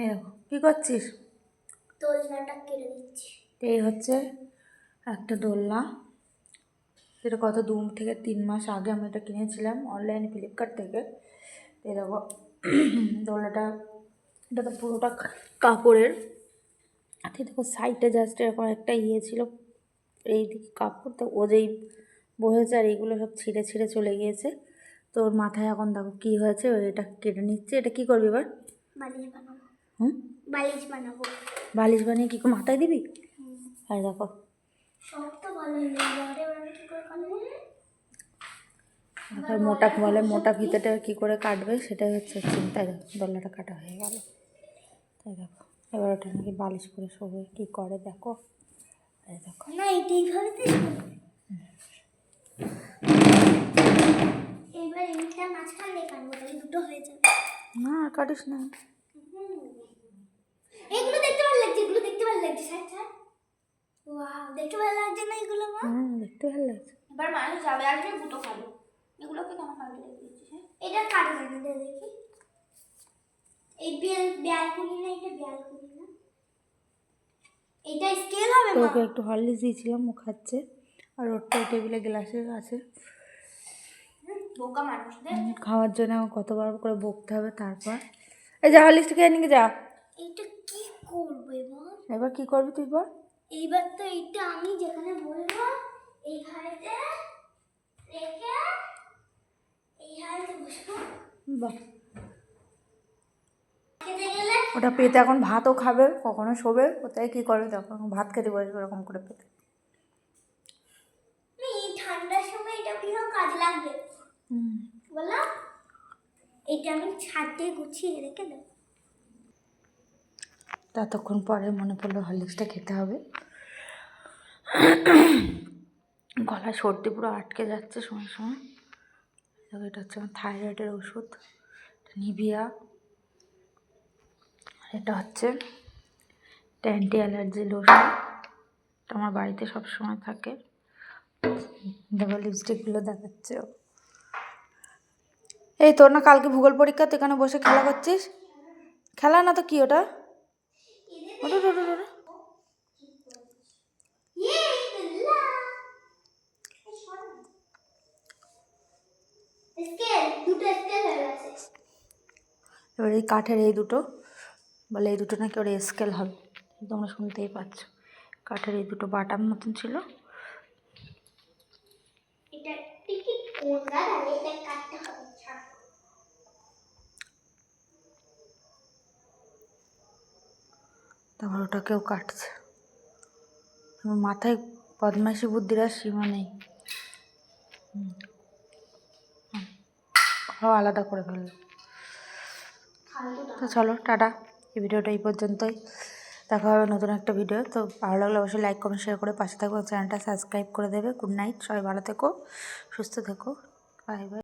এই দেখো কী করছিস? দোলনাটা কেটে দিচ্ছি। এই হচ্ছে একটা দোলনা, যেটা কত 2 থেকে 3 মাস আগে আমি এটা কিনেছিলাম অনলাইনে ফ্লিপকার্ট থেকে। এই দেখো দোলনাটা, এটা তো পুরোটা কাপড়ের। দেখো সাইডে জাস্ট এরকম একটা ছিল, এইদিকে কাপড়, তো ও যেই বহেছে আর এইগুলো সব ছিঁড়ে ছিঁড়ে চলে গিয়েছে। তো ওর মাথায় এখন দেখো কী হয়েছে, এটা কেটে নিচ্ছে। এটা কী করবি এবার? বালিশ বানাবো। বালিশ বানাবো। বালিশ বানিয়ে কী করে মাথায় দিবি? আর দেখো সব তো ভালো কি করে কাটবো? এবার মোটা বলে মোটা ফিতেটা কী করে কাটবে সেটাই হচ্ছে চিন্তা। দোলনাটা কাটা হয়ে গেল। তাই দেখো এবার ওটা নাকি বালিশ করে শোবে, কী করে দেখো। এই দেখো না এইভাবে এইবার এইটা মাঝখান দিয়ে কাটবো, তাহলে দুটো হয়ে যাবে। না আর কাটিস না। এগুলো দেখতে ভালো লাগছে, এগুলো দেখতে ভালো লাগছে। স্যার ওয়াও, দেখতে ভালো লাগছে না এগুলো? মা দেখতে ভালো লাগছে। এবার মানুষ যাবে আসবে দুটো খাবে, এগুলোকে কেন কাটতে দিচ্ছিস? এটা কাটে জানি দেখি। এই ব্যালকনি না, এটা ব্যালকনি না, এটা স্কেল হবে। মা ওকে একটু হরলিক্স দিয়েছিলাম, ও খাচ্ছে। আর ওরটা টেবিলে গ্লাসে আছে। বোকা মানুষদের খাওয়ার জন্য কতবার করে বকতে হবে। তারপর এই যে হরলিক্সটা খেয়ে নিয়ে যা। এইটা কি করবো এবার? এবার কি করবি তুই বল? এইবার তো এইটা আমি যেখানে বলবো এই ঘাড়িতে রেখে এই ঘাড়িতে বসবো। বাহ, খেতে গেলে ওটা পেতে এখন ভাতও খাবে, কখনো শোবে, কোথায় কী করবে তখন ভাত খেতে বসবে এরকম করে পেতে। এই ঠান্ডার সময় এটা ভীষণ কাজে লাগবে বলো। এটা আমি ছাদে গুছিয়ে রেখে দেবো। ততক্ষণ পরে মনে পড়লো হরলিক্সটা খেতে হবে। গলায় সর্দি পুরো আটকে যাচ্ছে সময় সময়। এটা হচ্ছে আমার থাইরয়েডের ওষুধ, নিভিয়া। আর এটা হচ্ছে অ্যান্টি অ্যালার্জি লোশন, এটা আমার বাড়িতে সব সময় থাকে। দেখো লিপস্টিকগুলো দেখাচ্ছে। এই তোর না কালকে ভূগোল পরীক্ষা, তুই এখানে বসে খেলা করছিস? খেলা না তো কি ওটা? ওটা ওটা ওটা এবার এই কাঠের এই দুটো বলে, এই দুটো নাকি ওর স্কেল হবে, তোমরা শুনতেই পাচ্ছ। কাঠের এই দুটো বাটাম মতন ছিল। তারপর ওটাকেও কাটছে। আমার মাথায় বদমাইশি বুদ্ধির আর সীমা নেই। আলাদা করে ফেললো। তো চলো টাটা, এই ভিডিওটা এই পর্যন্তই। দেখা হবে নতুন একটা ভিডিও। তো ভালো লাগলে অবশ্যই লাইক কমেন্ট শেয়ার করে পাশে থাকবো, চ্যানেলটা সাবস্ক্রাইব করে দেবে। গুড নাইট, সবাই ভালো থেকো, সুস্থ থেকো, বাই বাই।